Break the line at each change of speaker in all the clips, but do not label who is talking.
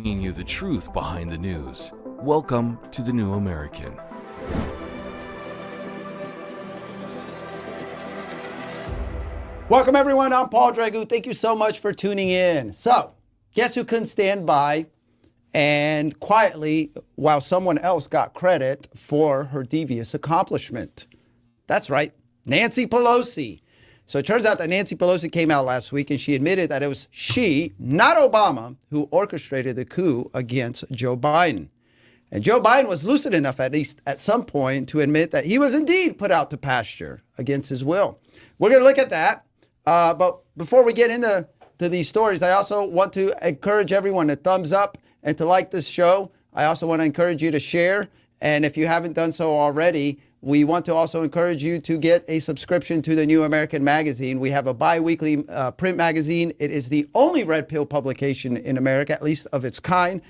bringing you the truth behind the news. Welcome to The New American.
Welcome, everyone. I'm Paul Dragu. Thank you so much for tuning in. So, guess who couldn't stand by and quietly, while someone else got credit for her devious accomplishment? That's right, Nancy Pelosi. So it turns out that Nancy Pelosi came out last week and she admitted that it was she, not Obama, who orchestrated the coup against Joe Biden. And Joe Biden was lucid enough, at least at some point, to admit that he was indeed put out to pasture against his will. We're going to look at that. But before we get into these stories, I also want to encourage everyone to thumbs up and to like this show. I also want to encourage you to share. And if you haven't done so already, we want to also encourage you to get a subscription to the New American Magazine. We have a bi-weekly print magazine. It is the only red pill publication in America, at least of its kind.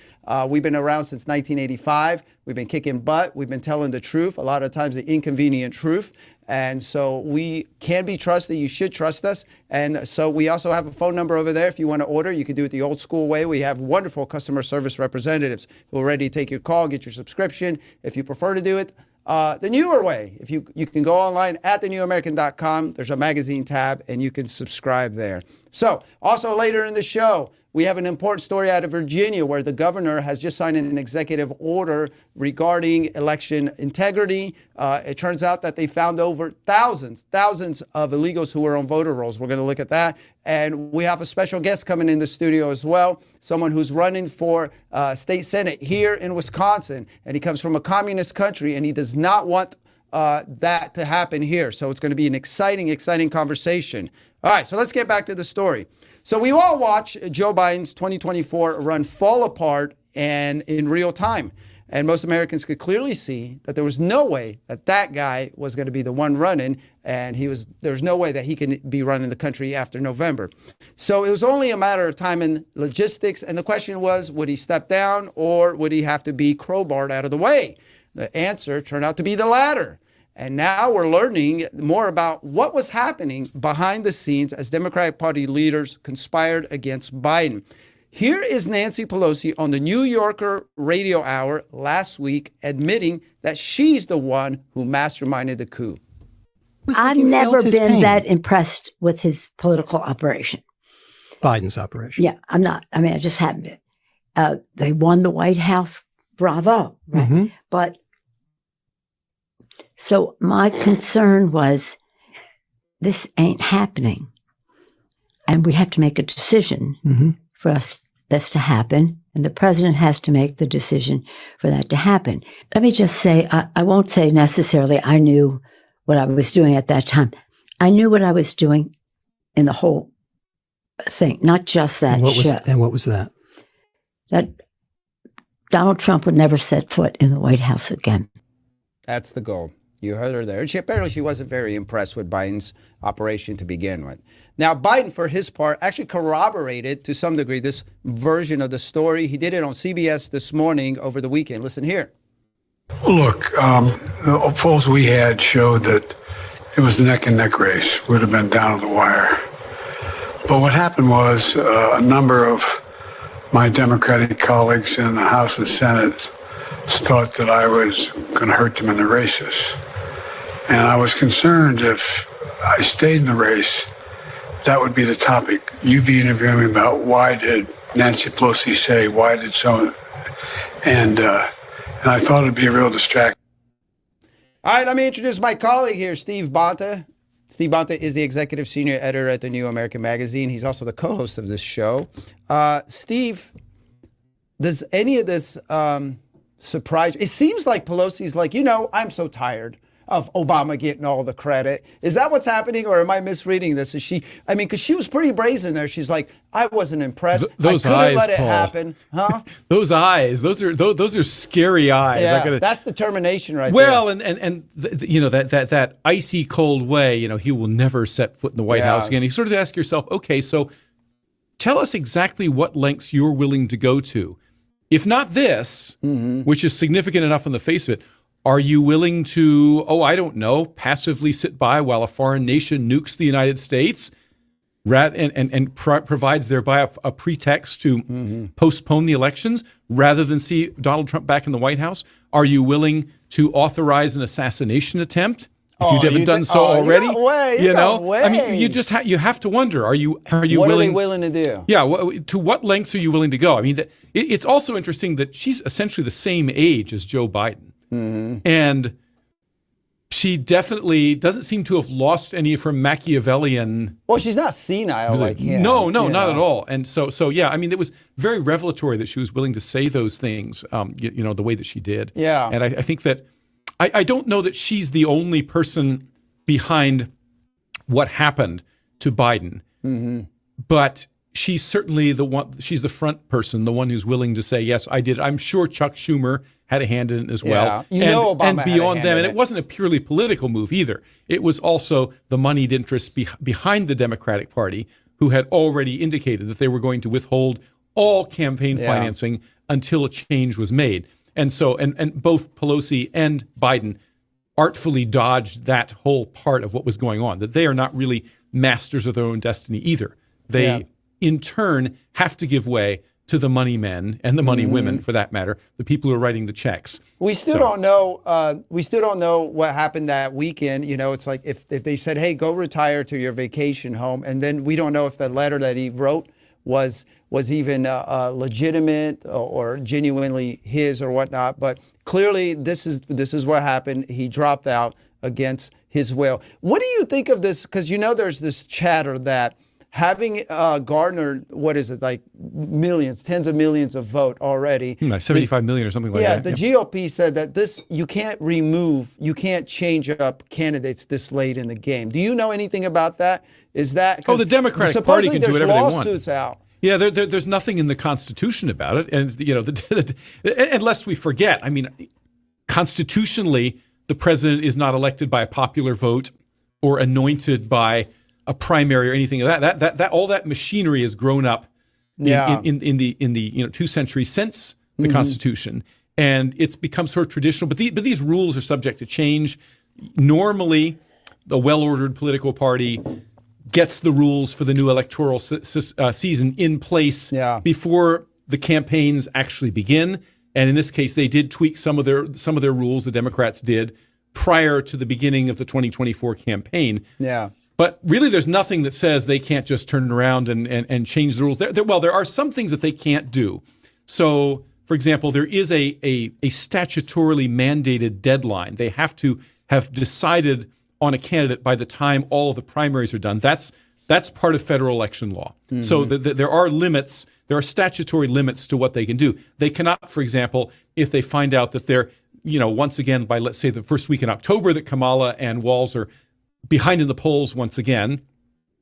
We've been around since 1985. We've been kicking butt. We've been telling the truth, a lot of times the inconvenient truth. And so we can be trusted. You should trust us. And so we also have a phone number over there. If you want to order, you can do it the old school way. We have wonderful customer service representatives who are ready to take your call, get your subscription. If you prefer to do it the newer way, if you can go online at thenewamerican.com. There's a magazine tab and you can subscribe there. So also later in the show, we have an important story out of Virginia where the governor has just signed an executive order regarding election integrity. It turns out that they found over thousands of illegals who were on voter rolls. We're going to look at that. And we have a special guest coming in the studio as well, someone who's running for state senate here in Wisconsin. And he comes from a communist country and he does not want that to happen here. So it's going to be an exciting conversation. All right, so let's get back to the story. So we all watch Joe Biden's 2024 run fall apart and in real time. And most Americans could clearly see that there was no way that that guy was going to be the one running. And there's no way that he can be running the country after November. So it was only a matter of time and logistics. And the question was, would he step down or would he have to be crowbarred out of the way? The answer turned out to be the latter. And now we're learning more about what was happening behind the scenes as Democratic Party leaders conspired against Biden. Here is Nancy Pelosi on the New Yorker radio hour last week admitting that she's the one who masterminded the coup.
I've never been that impressed with his political operation.
Biden's operation.
Yeah, I'm not. I mean, I just haven't been. They won the White House. Bravo. Right. Mm-hmm. But so my concern was this ain't happening. And we have to make a decision for this to happen. And the president has to make the decision for that to happen. Let me just say, I won't say necessarily I knew what I was doing at that time. I knew what I was doing in the whole thing, not just that show.
And what was that?
That Donald Trump would never set foot in the White House again.
That's the goal. You heard her there. Apparently she wasn't very impressed with Biden's operation to begin with. Now, Biden, for his part, actually corroborated to some degree this version of the story. He did it on CBS this morning over the weekend. Listen here.
Look, the polls we had showed that it was a neck-and-neck race. Would have been down to the wire. But what happened was a number of my Democratic colleagues in the House and Senate thought that I was going to hurt them in the races. And I was concerned if I stayed in the race, that would be the topic. You'd be interviewing me about why did Nancy Pelosi say, why did so, and I thought it'd be a real distraction.
All right, let me introduce my colleague here, Steve Bonta. Steve Bonta is the executive senior editor at the New American Magazine. He's also the co-host of this show. Steve, does any of this surprise? It seems like Pelosi's like, I'm so tired of Obama getting all the credit. Is that what's happening, or am I misreading this? Because she was pretty brazen there. She's like, I wasn't impressed.
Those
I couldn't
eyes,
let it
Paul.
Happen. Huh?
Those eyes, those are scary eyes.
Yeah, that's determination right
there. Well,
and
that icy cold way, he will never set foot in the White House again. You sort of ask yourself, okay, so tell us exactly what lengths you're willing to go to. If not this, which is significant enough on the face of it, are you willing to, passively sit by while a foreign nation nukes the United States? provides thereby a pretext to postpone the elections rather than see Donald Trump back in the White House? Are you willing to authorize an assassination attempt if you haven't done so already? I mean, you have to wonder: Are you
what
willing?
What are they willing to do?
Yeah, to what lengths are you willing to go? I mean, it's also interesting that she's essentially the same age as Joe Biden, and she definitely doesn't seem to have lost any of her Machiavellian.
Well, she's not senile like him.
No, not at all. And so yeah, I mean, it was very revelatory that she was willing to say those things, the way that she did.
Yeah.
And I think that I don't know that she's the only person behind what happened to Biden, but she's certainly the one. She's the front person, the one who's willing to say, yes, I did. I'm sure Chuck Schumer had a hand in it as well.
Obama
and beyond
had a hand
them.
in
And it wasn't a purely political move either. It was also the moneyed interests behind the Democratic Party who had already indicated that they were going to withhold all campaign financing until a change was made. And so, and both Pelosi and Biden artfully dodged that whole part of what was going on, that they are not really masters of their own destiny either. They, in turn, have to give way to the money men and the money women, for that matter, the people who are writing the checks.
We still don't know. We still don't know what happened that weekend. It's like if they said, "Hey, go retire to your vacation home," and then we don't know if the letter that he wrote was even legitimate or genuinely his or whatnot. But clearly, this is what happened. He dropped out against his will. What do you think of this? Because there's this chatter that, having garnered, what is it, like millions, tens of millions of vote already.
75 million or something like that.
Yeah, the GOP said that you can't change up candidates this late in the game. Do you know anything about that? Is that...
the Democratic Party can do whatever they want.
Lawsuits out.
Yeah, there's nothing in the Constitution about it. And, unless we forget, I mean, constitutionally, the president is not elected by a popular vote or anointed by a primary or anything of that all that machinery has grown up in the 2 centuries since the Constitution, and it's become sort of traditional. But these rules are subject to change. Normally, the well-ordered political party gets the rules for the new electoral season in place before the campaigns actually begin. And in this case, they did tweak some of their rules. The Democrats did prior to the beginning of the 2024 campaign. Yeah. But really, there's nothing that says they can't just turn it around and change the rules. There are some things that they can't do. So, for example, there is a statutorily mandated deadline. They have to have decided on a candidate by the time all of the primaries are done. That's part of federal election law. So there are limits. There are statutory limits to what they can do. They cannot, for example, if they find out that they're, once again, by let's say the first week in October, that Kamala and Walz are behind in the polls once again,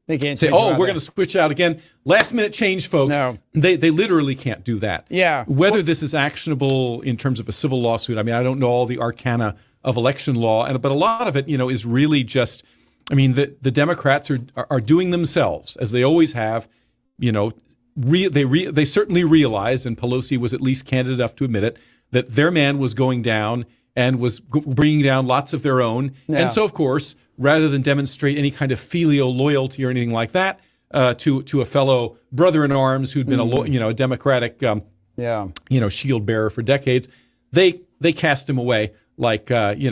they can't say, we're going to switch out again. Last minute change, folks. No. They literally can't do that. Yeah. Whether this is actionable in terms of a civil lawsuit, I mean, I don't know all the arcana of election law, but a lot of it, is really just, I mean, the Democrats are doing themselves, as they always have. They certainly realize, and Pelosi was at least candid enough to admit it, that their man was going down and was bringing down lots of their own. Yeah. And so, of course, rather than demonstrate any kind of filial loyalty or anything like that to a fellow brother in arms who'd been a Democratic shield bearer for decades, they cast him away like like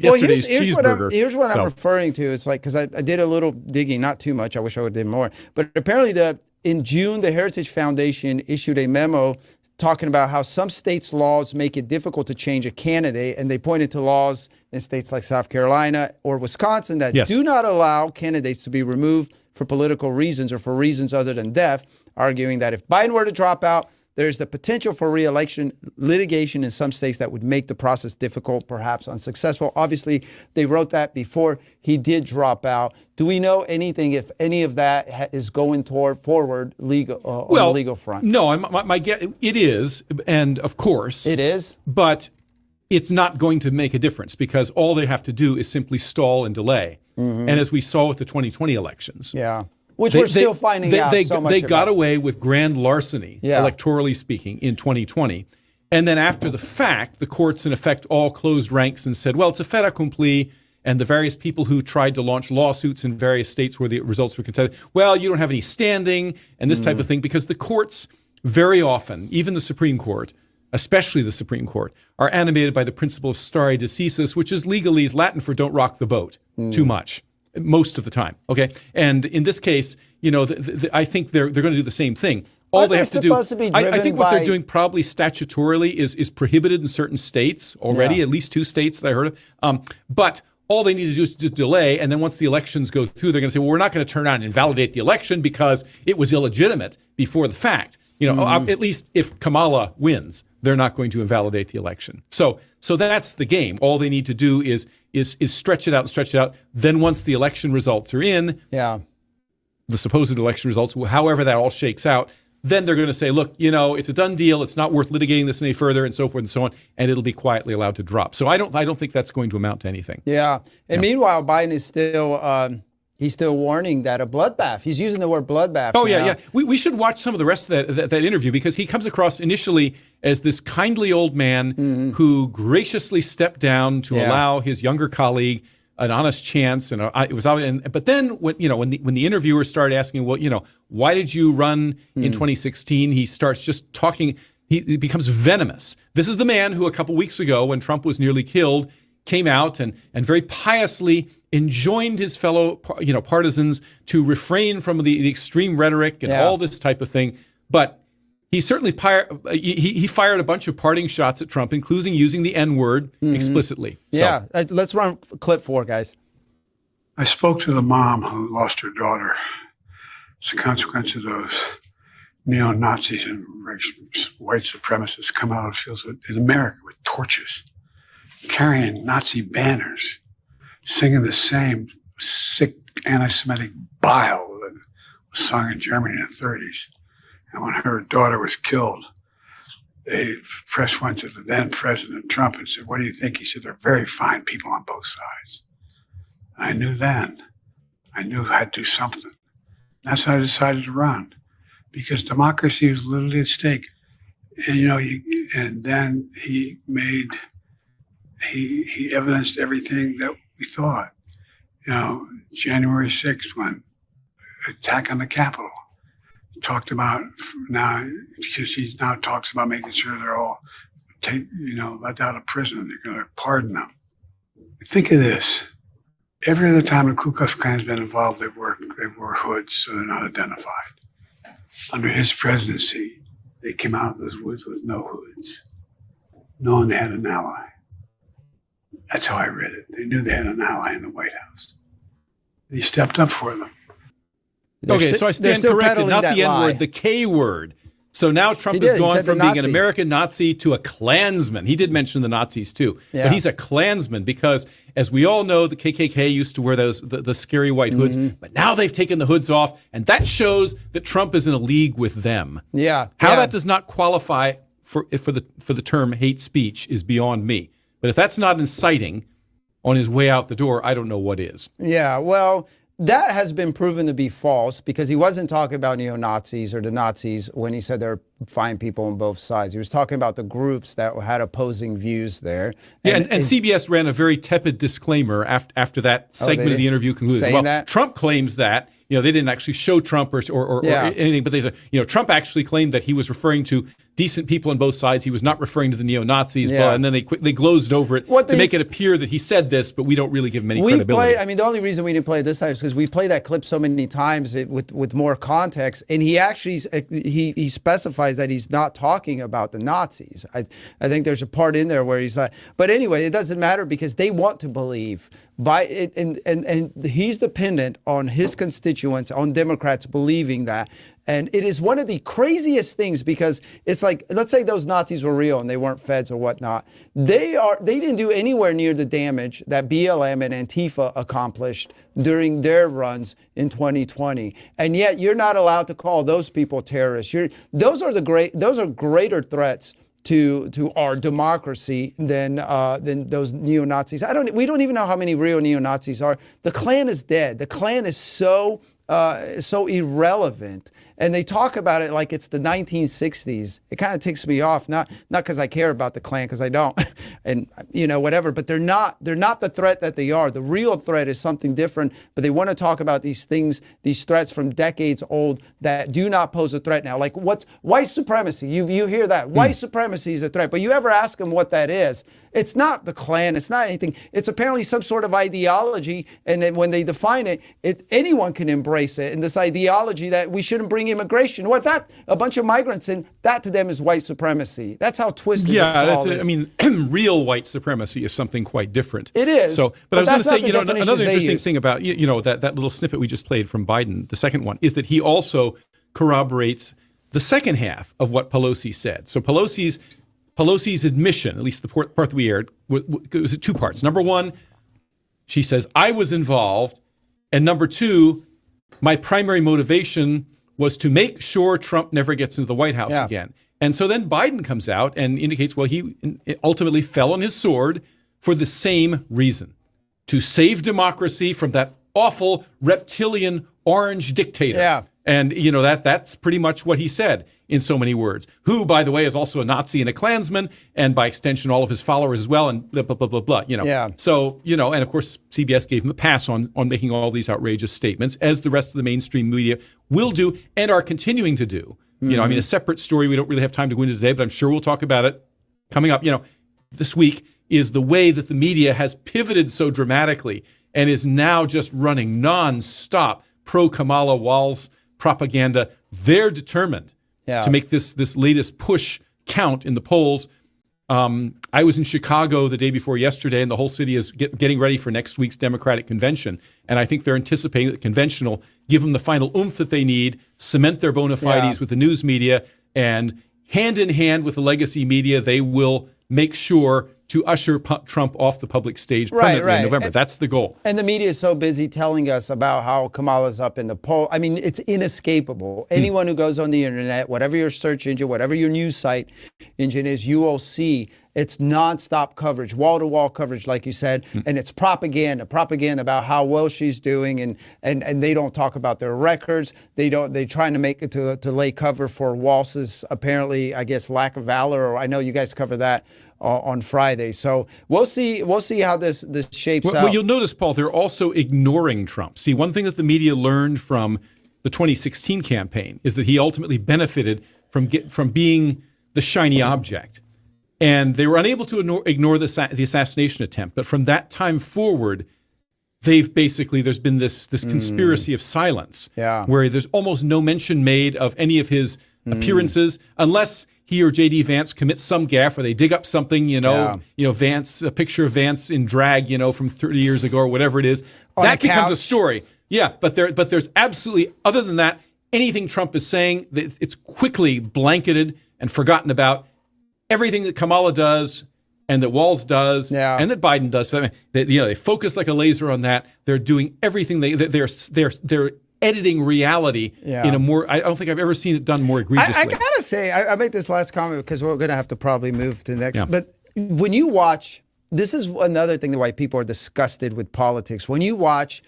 yesterday's cheeseburger.
Here's what I'm referring to. It's like, because I did a little digging, not too much. I wish I would have done more. But apparently in June, the Heritage Foundation issued a memo talking about how some states' laws make it difficult to change a candidate, and they pointed to laws in states like South Carolina or Wisconsin that do not allow candidates to be removed for political reasons or for reasons other than death, arguing that if Biden were to drop out, there's the potential for re-election litigation in some states that would make the process difficult, perhaps unsuccessful. Obviously, they wrote that before he did drop out. Do we know anything if any of that is going forward legal on the legal front?
No, my guess, it is, and of course
it is,
but it's not going to make a difference because all they have to do is simply stall and delay. And as we saw with the 2020 elections,
which we're still finding out so much
They got away with grand larceny, electorally speaking, in 2020. And then after the fact, the courts, in effect, all closed ranks and said, well, it's a fait accompli. and the various people who tried to launch lawsuits in various states where the results were contested. Well, you don't have any standing and this type of thing, because the courts very often, even the Supreme Court, especially the Supreme Court, are animated by the principle of stare decisis, which is legalese Latin for don't rock the boat too much, most of the time. Okay, and in this case, I think they're going to do the same thing. All they have to do, I think what they're doing probably statutorily is prohibited in certain states already, at least 2 states that I heard of. But all they need to do is just delay, and then once the elections go through, they're going to say, well, we're not going to turn around and invalidate the election because it was illegitimate before the fact. At least if Kamala wins, they're not going to invalidate the election. So that's the game. All they need to do is stretch it out. Then once the election results are in, the supposed election results, however that all shakes out, then they're going to say, look, it's a done deal. It's not worth litigating this any further, and so forth and so on, and it'll be quietly allowed to drop. So I don't think that's going to amount to anything. Yeah.
And meanwhile, Biden is still he's still warning that a bloodbath. He's using the word bloodbath.
Oh, yeah. We should watch some of the rest of that interview, because he comes across initially as this kindly old man who graciously stepped down to allow his younger colleague an honest chance, and but then when the interviewer started asking, well, why did you run in 2016? He starts just talking. He becomes venomous. This is the man who a couple weeks ago, when Trump was nearly killed, came out and very piously enjoined his fellow partisans to refrain from the extreme rhetoric and all this type of thing. But he certainly he fired a bunch of parting shots at Trump, including using the N-word explicitly.
So. Yeah, let's run clip 4, guys.
I spoke to the mom who lost her daughter. It's a consequence of those neo-Nazis and white supremacists come out of fields in America with torches, carrying Nazi banners, singing the same sick anti-Semitic bile that was sung in Germany in the 30s. And when her daughter was killed, the press went to the then President Trump and said, what do you think? He said, they're very fine people on both sides. I knew then. I knew I'd do something. That's how I decided to run, because democracy was literally at stake. And, and then he evidenced everything that we thought. January 6th, when attack on the Capitol. Talked about now, because he now talks about making sure they're all let out of prison. They're going to pardon them. Think of this. Every other time the Ku Klux Klan's been involved, they wore hoods, so they're not identified. Under his presidency, they came out of those woods with no hoods, knowing they had an ally. That's how I read it. They knew they had an ally in the White House. And he stepped up for them.
Okay, so I stand corrected, not the N-word, the K-word. So now Trump has gone from being an American Nazi to a Klansman. He did mention the Nazis too, but he's a Klansman because, as we all know, the KKK used to wear the scary white hoods, but now they've taken the hoods off, and that shows that Trump is in a league with them. How that does not qualify for the term hate speech is beyond me. But if that's not inciting on his way out the door, I don't know what is.
Yeah, well, that has been proven to be false, because he wasn't talking about neo-Nazis or the Nazis when he said they're fine people on both sides. He was talking about the groups that had opposing views there.
And CBS ran a very tepid disclaimer after that segment of the interview concluded. Well, that? Trump claims that. They didn't actually show Trump or anything, but they said, Trump actually claimed that he was referring to decent people on both sides. He was not referring to the neo-Nazis, and then they glozed over it to make it appear that he said this, but we don't really give him any credibility.
The only reason we didn't play it this time is because we played that clip so many times with more context, and he actually he specifies that he's not talking about the Nazis. I think there's a part in there where he's like, but anyway, it doesn't matter because they want to believe. And he's dependent on his constituents, on Democrats believing that. And it is one of the craziest things, because it's like, let's say those Nazis were real and they weren't feds or whatnot. They didn't do anywhere near the damage that BLM and Antifa accomplished during their runs in 2020. And yet you're not allowed to call those people terrorists. Those are greater threats to our democracy than those neo-Nazis. We don't even know how many real neo-Nazis are. The Klan is dead. The Klan is so so irrelevant. And they talk about it like it's the 1960s. It kind of ticks me off, not because I care about the Klan, because I don't, and whatever. But they're not the threat that they are. The real threat is something different. But they want to talk about these things, these threats from decades old that do not pose a threat now. Like what's white supremacy? You hear that white supremacy is a threat, but you ever ask them what that is? It's not the Klan. It's not anything. It's apparently some sort of ideology. And then when they define it, anyone can embrace it. And this ideology that we shouldn't bring immigration. What that a bunch of migrants in, that to them is white supremacy. That's how twisted this all is.
I mean, real white supremacy is something quite different.
It is.
So, but I was going to say, another interesting
use.
thing about, that little snippet we just played from Biden, the second one, is that he also corroborates the second half of what Pelosi said. So Pelosi's admission, at least the part that we aired, was two parts. Number one, she says, I was involved. And number two, my primary motivation was to make sure Trump never gets into the White House again. And so then Biden comes out and indicates, well, he ultimately fell on his sword for the same reason, to save democracy from that awful reptilian orange dictator.
Yeah.
And, that's pretty much what he said in so many words, who, by the way, is also a Nazi and a Klansman, and by extension, all of his followers as well, and blah, blah, blah, blah, blah,
Yeah.
So, and of course, CBS gave him a pass on making all these outrageous statements, as the rest of the mainstream media will do and are continuing to do. Mm-hmm. A separate story we don't really have time to go into today, but I'm sure we'll talk about it coming up, this week, is the way that the media has pivoted so dramatically and is now just running nonstop pro-Kamala Walz propaganda. They're determined to make this latest push count in the polls. I was in Chicago the day before yesterday, and the whole city is getting ready for next week's Democratic convention. And I think they're anticipating that the convention will give them the final oomph that they need, cement their bona fides with the news media, and hand in hand with the legacy media, they will make sure to usher Trump off the public stage permanently in November. That's the goal.
And the media is so busy telling us about how Kamala's up in the poll. I mean, it's inescapable. Anyone who goes on the internet, whatever your search engine, whatever your news site engine is, you will see it's nonstop coverage, wall-to-wall coverage, like you said, and it's propaganda about how well she's doing, and they don't talk about their records. They're trying to make it to lay cover for Walz's apparently, I guess, lack of valor. Or I know you guys cover that on Friday. So we'll see how this shapes out.
Well, you'll notice, Paul, they're also ignoring Trump. See, one thing that the media learned from the 2016 campaign is that he ultimately benefited from being the shiny object. And they were unable to ignore the assassination attempt. But from that time forward, there's been this conspiracy of silence, where there's almost no mention made of any of his appearances, unless he or J.D. Vance commits some gaffe, or they dig up something, Vance, a picture of Vance in drag, from 30 years ago or whatever it is. That becomes a story. Yeah, but there's absolutely, other than that, anything Trump is saying, it's quickly blanketed and forgotten about. Everything that Kamala does and that Walz does and that Biden does, they focus like a laser on that. They're doing everything. They're editing reality in a more. I don't think I've ever seen it done more egregiously.
I gotta say, I make this last comment because we're gonna have to probably move to the next. Yeah. But when you watch, this is another thing that why people are disgusted with politics. When you watch,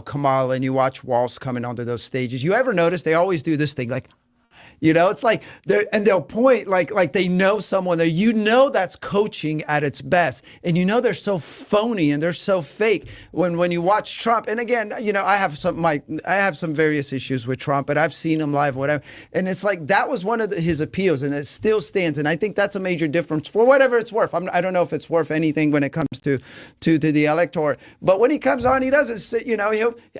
Kamala and you watch Walz coming onto those stages, you ever notice they always do this thing like. It's like they'll point like they know someone there. That's coaching at its best, and they're so phony and they're so fake. When you watch Trump, and again, I have some various issues with Trump, but I've seen him live, whatever, and it's like that was one of his appeals, and it still stands. And I think that's a major difference for whatever it's worth. I don't know if it's worth anything when it comes to the electorate, but when he comes on, he doesn't.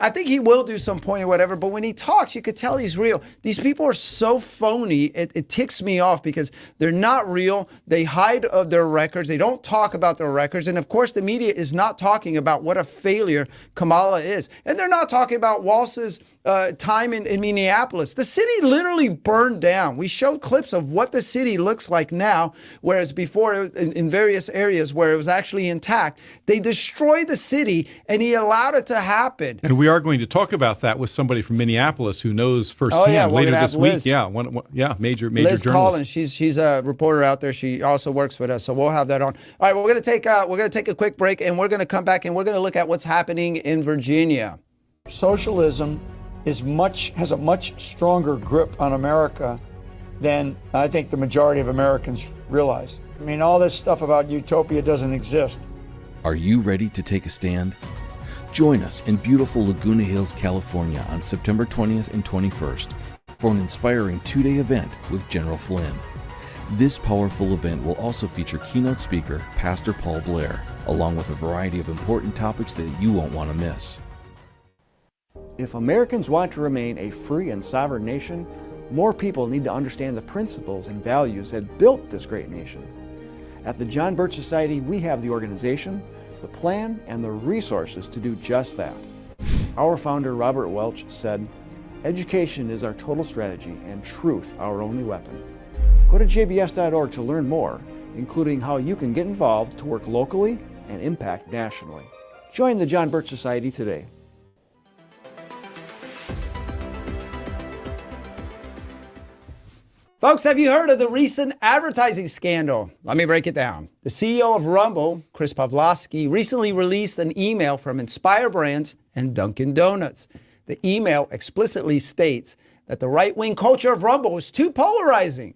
I think he will do some point or whatever, but when he talks, you could tell he's real. These people are so phony. It ticks me off because they're not real. They hide their records. They don't talk about their records. And of course, the media is not talking about what a failure Kamala is. And they're not talking about Walz's time in Minneapolis. The city literally burned down. We showed clips of what the city looks like now, whereas before in various areas where it was actually intact, they destroyed the city and he allowed it to happen.
And we are going to talk about that with somebody from Minneapolis who knows firsthand later this week. Major
Liz
journalist.
Collins, she's a reporter out there. She also works with us, so we'll have that on. All right, we're going to take a quick break, and we're going to come back and we're going to look at what's happening in Virginia. Socialism
has a much stronger grip on America than I think the majority of Americans realize. I mean, all this stuff about utopia doesn't exist.
Are you ready to take a stand? Join us in beautiful Laguna Hills, California on September 20th and 21st for an inspiring 2-day event with General Flynn. This powerful event will also feature keynote speaker Pastor Paul Blair, along with a variety of important topics that you won't want to miss.
If Americans want to remain a free and sovereign nation, more people need to understand the principles and values that built this great nation. At the John Birch Society, we have the organization, the plan, and the resources to do just that. Our founder, Robert Welch, said, "Education is our total strategy and truth our only weapon." Go to jbs.org to learn more, including how you can get involved to work locally and impact nationally. Join the John Birch Society today.
Folks, have you heard of the recent advertising scandal? Let me break it down. The CEO of Rumble, Chris Pavlovski, recently released an email from Inspire Brands and Dunkin' Donuts. The email explicitly states that the right-wing culture of Rumble is too polarizing.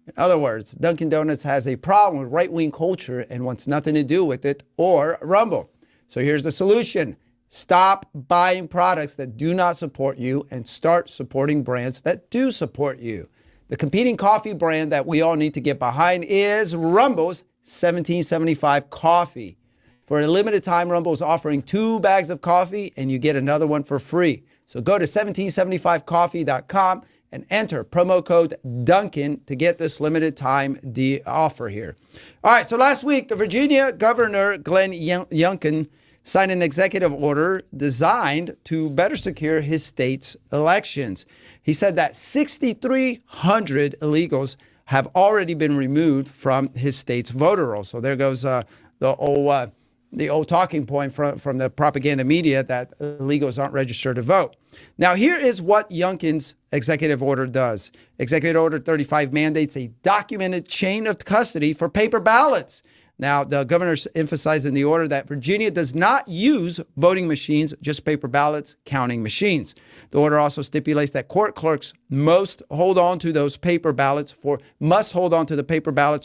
In other words, Dunkin' Donuts has a problem with right-wing culture and wants nothing to do with it or Rumble. So here's the solution. Stop buying products that do not support you and start supporting brands that do support you. The competing coffee brand that we all need to get behind is Rumble's 1775 coffee. For a limited time, Rumble is offering 2 bags of coffee and you get another one for free. So go to 1775coffee.com and enter promo code Duncan to get this limited time offer here. All right, so last week, the Virginia Governor Glenn Youngkin signed an executive order designed to better secure his state's elections. He said that 6,300 illegals have already been removed from his state's voter roll. So there goes the old talking point from the propaganda media that illegals aren't registered to vote. Now, here is what Youngkin's executive order does. Executive Order 35 mandates a documented chain of custody for paper ballots. Now, the governor emphasized in the order that Virginia does not use voting machines, just paper ballots, counting machines. The order also stipulates that court clerks must hold on to the paper ballots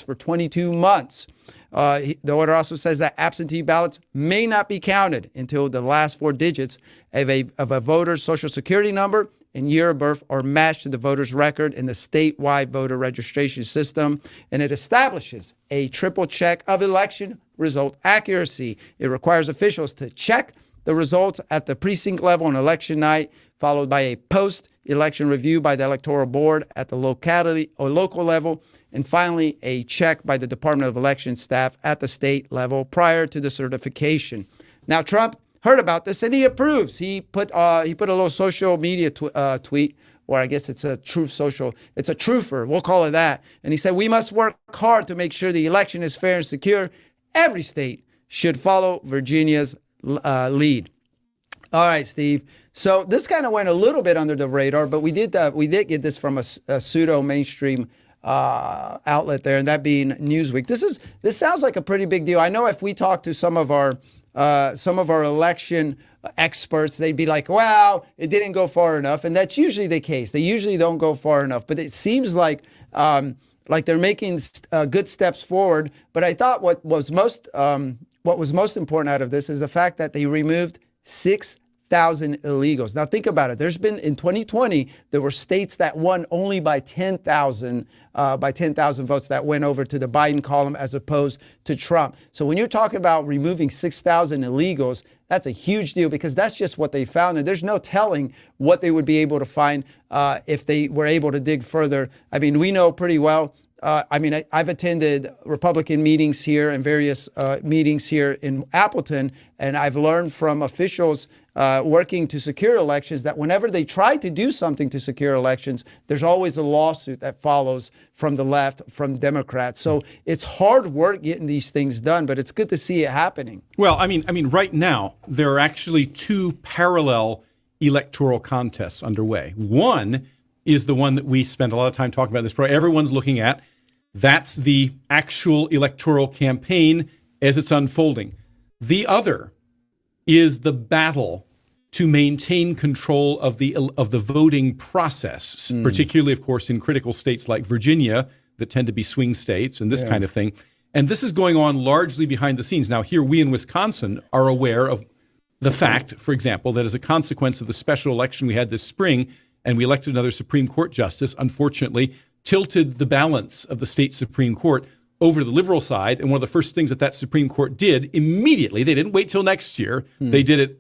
for 22 months. The order also says that absentee ballots may not be counted until the last 4 digits of a voter's social security number and year of birth are matched to the voter's record in the statewide voter registration system, and it establishes a triple check of election result accuracy. It requires officials to check the results at the precinct level on election night, followed by a post-election review by the electoral board at the locality or local level, and finally a check by the Department of Election staff at the state level prior to the certification. Now, Trump heard about this and he approves. He put a little social media tweet, or I guess it's a truther, we'll call it that. And he said, "We must work hard to make sure the election is fair and secure. Every state should follow Virginia's lead." All right, Steve. So this kind of went a little bit under the radar, but we did get this from a pseudo mainstream outlet there, and that being Newsweek. This sounds like a pretty big deal. I know if we talk to some of our election experts, they'd be like, "Well, it didn't go far enough," and that's usually the case. They usually don't go far enough, but it seems like they're making good steps forward. But I thought what was most important out of this is the fact that they removed 6,000 illegals. Now think about it. In 2020, there were states that won only by 10,000 votes that went over to the Biden column as opposed to Trump. So when you're talking about removing 6,000 illegals, that's a huge deal because that's just what they found. And there's no telling what they would be able to find if they were able to dig further. I mean, we know pretty well. I've attended Republican meetings here and various meetings here in Appleton, and I've learned from officials working to secure elections that whenever they try to do something to secure elections, there's always a lawsuit that follows from the left, from Democrats. So it's hard work getting these things done, but it's good to see it happening.
Well, I mean, right now, there are actually 2 parallel electoral contests underway. One is the one that we spent a lot of time talking about in this program. Everyone's looking at. That's the actual electoral campaign as it's unfolding. The other is the battle to maintain control of the voting process, particularly, of course, in critical states like Virginia that tend to be swing states and this kind of thing. And this is going on largely behind the scenes. Now, here we in Wisconsin are aware of the fact, for example, that as a consequence of the special election we had this spring, and we elected another Supreme Court justice, unfortunately, tilted the balance of the state Supreme Court over to the liberal side. And one of the first things that Supreme Court did immediately, they didn't wait till next year, they did it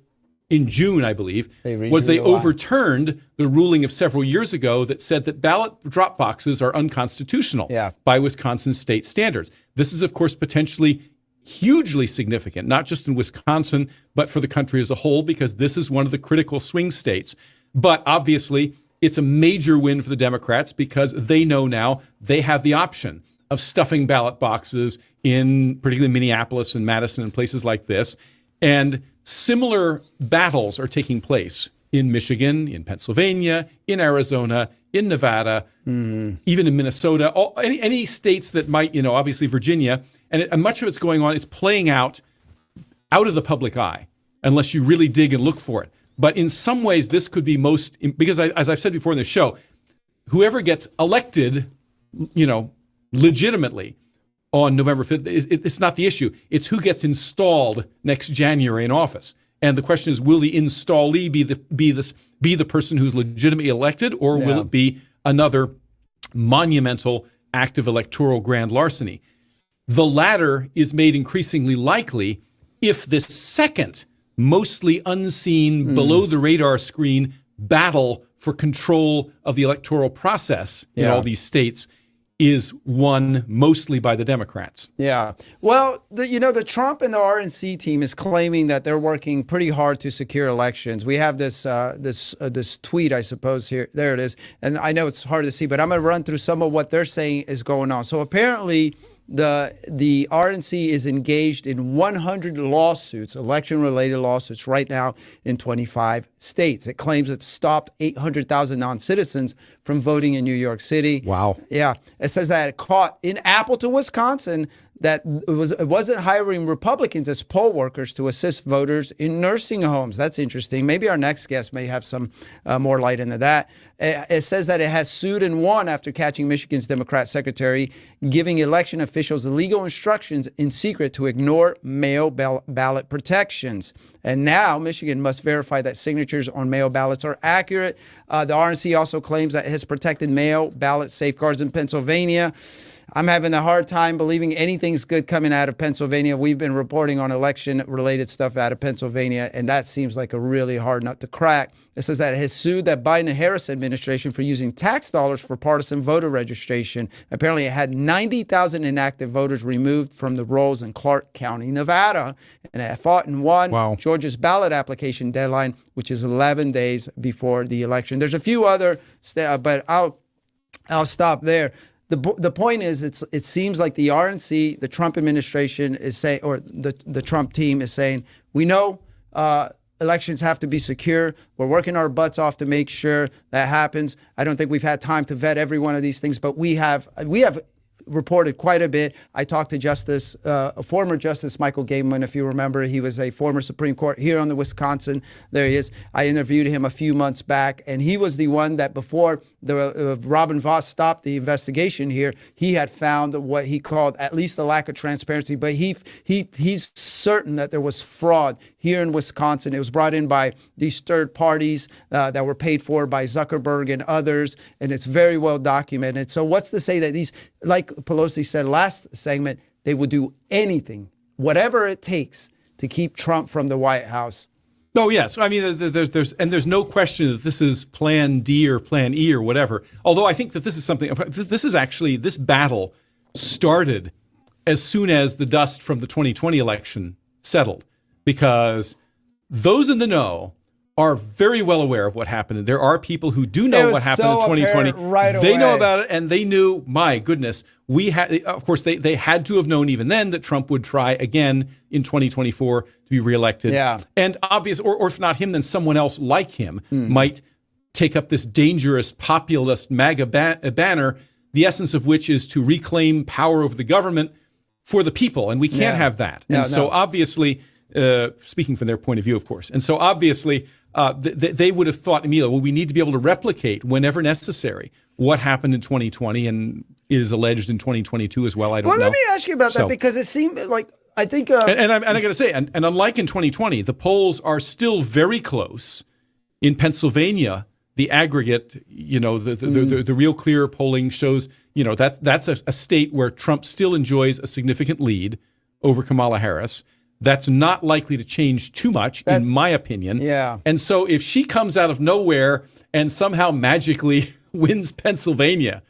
in June, I believe, was they overturned the ruling of several years ago that said that ballot drop boxes are unconstitutional by Wisconsin state standards. This is, of course, potentially hugely significant, not just in Wisconsin, but for the country as a whole, because this is one of the critical swing states. But obviously, it's a major win for the Democrats because they know now they have the option of stuffing ballot boxes in particularly Minneapolis and Madison and places like this. And similar battles are taking place in Michigan, in Pennsylvania, in Arizona, in Nevada, even in Minnesota, any states that might, obviously Virginia. And much of it's going on, it's playing out of the public eye, unless you really dig and look for it. But in some ways, this could be most, because as I've said before in the show, whoever gets elected, legitimately on November 5th, it's not the issue. It's who gets installed next January in office. And the question is, will the installee be the person who's legitimately elected, or will it be another monumental act of electoral grand larceny? The latter is made increasingly likely if this second, mostly unseen, below the radar screen battle for control of the electoral process in all these states is won mostly by the Democrats.
Yeah. Well, the Trump and the RNC team is claiming that they're working pretty hard to secure elections. We have this tweet, I suppose, here. There it is. And I know it's hard to see, but I'm going to run through some of what they're saying is going on. So apparently the RNC is engaged in 100 lawsuits, election-related lawsuits, right now in 25 states. It claims it stopped 800,000 non-citizens from voting in New York City.
Wow.
Yeah. It says that it caught in Appleton, Wisconsin, that it wasn't hiring Republicans as poll workers to assist voters in nursing homes. That's interesting. Maybe our next guest may have some more light into that. It says that it has sued and won after catching Michigan's Democrat secretary giving election officials illegal instructions in secret to ignore mail ballot protections. And now Michigan must verify that signatures on mail ballots are accurate. The RNC also claims that it has protected mail ballot safeguards in Pennsylvania. I'm having a hard time believing anything's good coming out of Pennsylvania. We've been reporting on election-related stuff out of Pennsylvania, and that seems like a really hard nut to crack. It says that it has sued that Biden and Harris administration for using tax dollars for partisan voter registration. Apparently, it had 90,000 inactive voters removed from the rolls in Clark County, Nevada, and it fought and won Georgia's ballot application deadline, which is 11 days before the election. There's a few other, but I'll stop there. The point is, it seems like the RNC, the Trump administration is saying, or the Trump team is saying, we know elections have to be secure. We're working our butts off to make sure that happens. I don't think we've had time to vet every one of these things, but we have reported quite a bit. I talked to former Justice Michael Gaiman, if you remember. He was a former Supreme Court here on the Wisconsin. There he is. I interviewed him a few months back, and he was the one that before Robin Vos stopped the investigation here, he had found what he called at least a lack of transparency. But he's certain that there was fraud here in Wisconsin. It was brought in by these third parties that were paid for by Zuckerberg and others, and it's very well documented. So what's to say that these, like Pelosi said last segment, they will do anything, whatever it takes, to keep Trump from the White House?
Oh, yes. I mean, there's no question that this is Plan D or Plan E or whatever. Although I think that this battle started as soon as the dust from the 2020 election settled, because those in the know are very well aware of what happened. There are people who do know what happened in 2020. They know about it, and they knew, my goodness, of course, they had to have known even then that Trump would try again in 2024 to be reelected. Yeah. And obvious, or if not him, then someone else like him might take up this dangerous populist MAGA banner, the essence of which is to reclaim power over the government for the people. And we can't have that. And so obviously, speaking from their point of view, of course. And so obviously, they would have thought immediately, well, we need to be able to replicate whenever necessary what happened in 2020 and is alleged in 2022 as well. I don't know.
Well, let me ask you about that because it seemed like I think,
and I got to say, and unlike in 2020, the polls are still very close. In Pennsylvania, the aggregate, the real clear polling shows, that's a state where Trump still enjoys a significant lead over Kamala Harris. That's not likely to change too much, in my opinion.
Yeah.
And so if she comes out of nowhere and somehow magically wins Pennsylvania,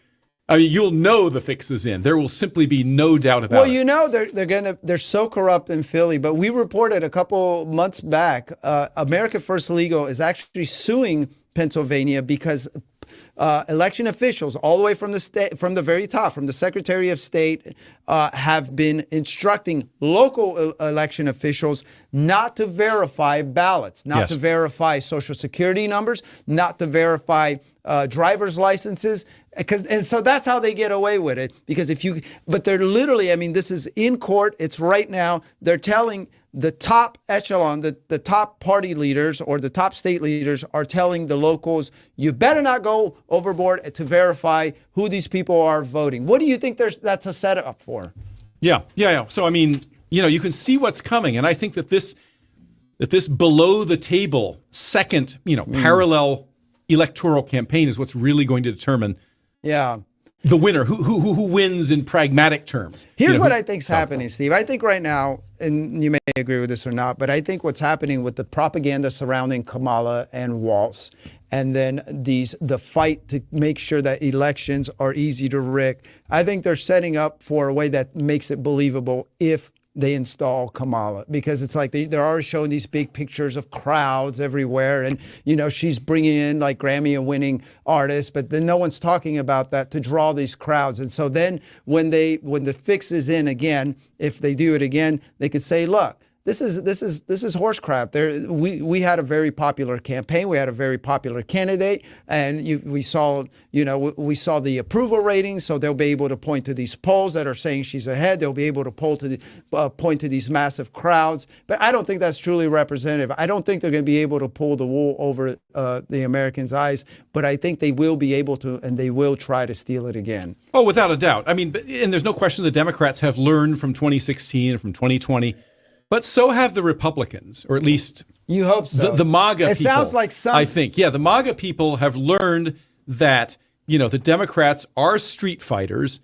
I mean, you'll know the fix is in. There will simply be no doubt about it.
Well, they're so corrupt in Philly. But we reported a couple months back, America First Legal is actually suing Pennsylvania because election officials, all the way from the state, from the very top, from the Secretary of State, have been instructing local election officials not to verify ballots, not to verify Social Security numbers, not to verify driver's licenses. And so that's how they get away with it. Because but they're literally, I mean, this is in court. It's right now. They're telling the top echelon, the top party leaders or the top state leaders are telling the locals, you better not go overboard to verify who these people are voting. What do you think that's a setup for?
Yeah. So, I mean, you can see what's coming. And I think that this below the table second, parallel electoral campaign is what's really going to determine the winner, who wins in pragmatic terms.
Here's what I think's happening, Steve. I think right now, and you may agree with this or not, but I think what's happening with the propaganda surrounding Kamala and Walz, and then the fight to make sure that elections are easy to rig, I think they're setting up for a way that makes it believable if they install Kamala, because it's like they're already showing these big pictures of crowds everywhere. And, she's bringing in like Grammy-winning artists, but then no one's talking about that to draw these crowds. And so then when the fix is in again, if they do it again, they could say, look, this is horse crap. We had a very popular campaign. We had a very popular candidate, and we saw the approval ratings. So they'll be able to point to these polls that are saying she's ahead. They'll be able to point to these massive crowds. But I don't think that's truly representative. I don't think they're going to be able to pull the wool over the Americans' eyes. But I think they will be able to, and they will try to steal it again.
Oh, without a doubt. I mean, and there's no question the Democrats have learned from 2016 and from 2020. But so have the Republicans, or at least
you hope so.
The MAGA people.
It sounds like some.
I think, the MAGA people have learned that the Democrats are street fighters,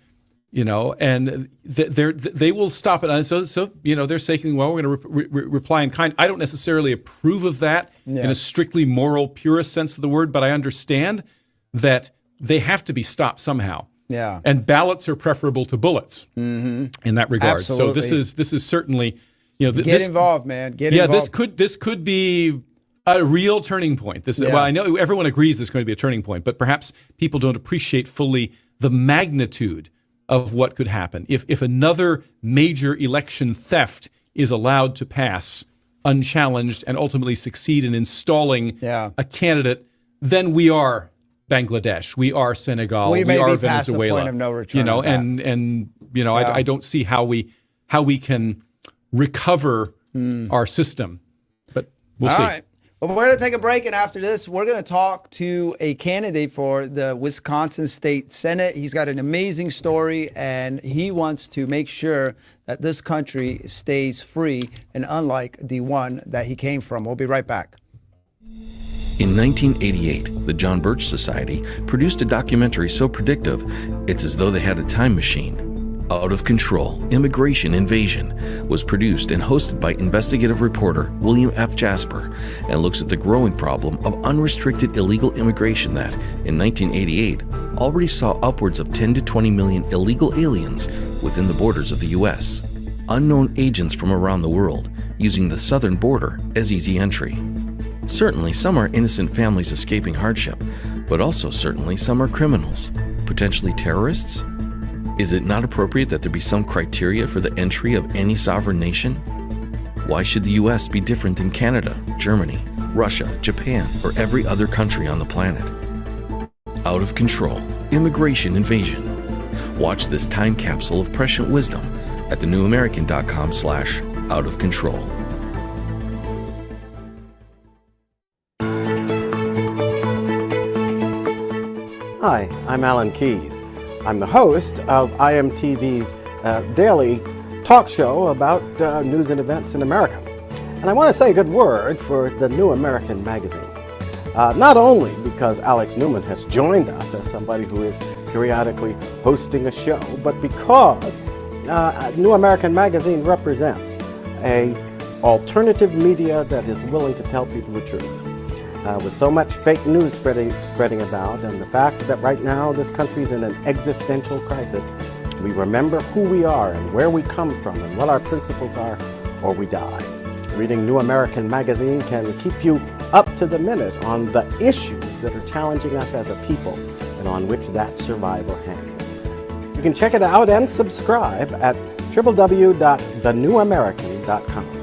and they will stop it. And so they're saying, well, we're going to reply in kind. I don't necessarily approve of that in a strictly moral, purist sense of the word, but I understand that they have to be stopped somehow.
Yeah.
And ballots are preferable to bullets in that regard.
Absolutely.
So this is certainly.
Get involved, man. Get involved.
This could be a real turning point. Well, I know everyone agrees there's going to be a turning point, but perhaps people don't appreciate fully the magnitude of what could happen if another major election theft is allowed to pass unchallenged and ultimately succeed in installing a candidate. Then we are Bangladesh, we are Senegal, we are Venezuela.
Past the point of no return.
I don't see how we can recover our system, but we'll see.
All right. Well, we're going to take a break, and after this, we're going to talk to a candidate for the Wisconsin State Senate. He's got an amazing story, and he wants to make sure that this country stays free and unlike the one that he came from. We'll be right back.
In 1988, the John Birch Society produced a documentary so predictive, it's as though they had a time machine. Out of Control, Immigration Invasion was produced and hosted by investigative reporter William F. Jasper and looks at the growing problem of unrestricted illegal immigration that, in 1988, already saw upwards of 10 to 20 million illegal aliens within the borders of the U.S. Unknown agents from around the world using the southern border as easy entry. Certainly, some are innocent families escaping hardship, but also certainly some are criminals, potentially terrorists. Is it not appropriate that there be some criteria for the entry of any sovereign nation? Why should the U.S. be different than Canada, Germany, Russia, Japan, or every other country on the planet? Out of Control, Immigration Invasion. Watch this time capsule of prescient wisdom at thenewamerican.com/outofcontrol.
Hi, I'm Alan Keyes. I'm the host of IMTV's daily talk show about news and events in America. And I want to say a good word for the New American magazine. Not only because Alex Newman has joined us as somebody who is periodically hosting a show, but because New American magazine represents a alternative media that is willing to tell people the truth. With so much fake news spreading about, and the fact that right now this country's in an existential crisis, we remember who we are and where we come from and what our principles are, or we die. Reading New American magazine can keep you up to the minute on the issues that are challenging us as a people and on which that survival hangs. You can check it out and subscribe at www.thenewamerican.com.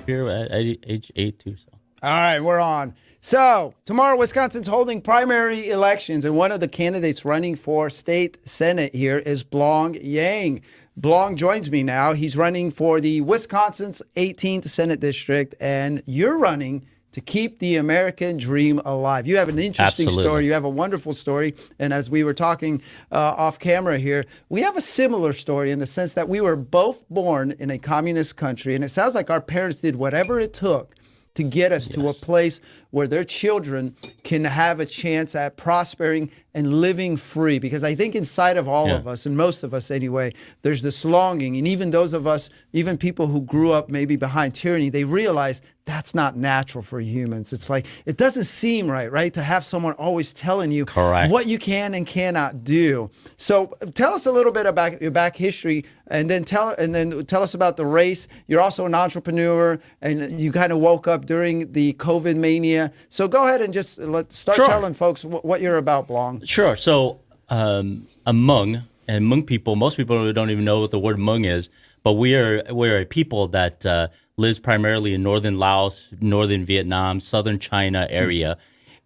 Here at age 8 too. So.
All right, we're on. So tomorrow, Wisconsin's holding primary elections, and one of the candidates running for state senate here is Blong Yang. Blong joins me now. He's running for the Wisconsin's 18th Senate District, and you're running to keep the American dream alive. You have an interesting story. You have a wonderful story. And as we were talking off camera here, we have a similar story in the sense that we were both born in a communist country. And it sounds like our parents did whatever it took to get us to a place where their children can have a chance at prospering and living free. Because I think inside of all of us, and most of us anyway, there's this longing. And even those of us, even people who grew up maybe behind tyranny, they realize that's not natural for humans. It's like, it doesn't seem right, to have someone always telling you what you can and cannot do. So tell us a little bit about your back history, and then tell us about the race. You're also an entrepreneur, and you kind of woke up during the COVID mania. So go ahead and just start telling folks what you're about, Blong.
Sure. So a Hmong, and Hmong people, most people don't even know what the word Hmong is, but we're a people that lives primarily in northern Laos, northern Vietnam, southern China area.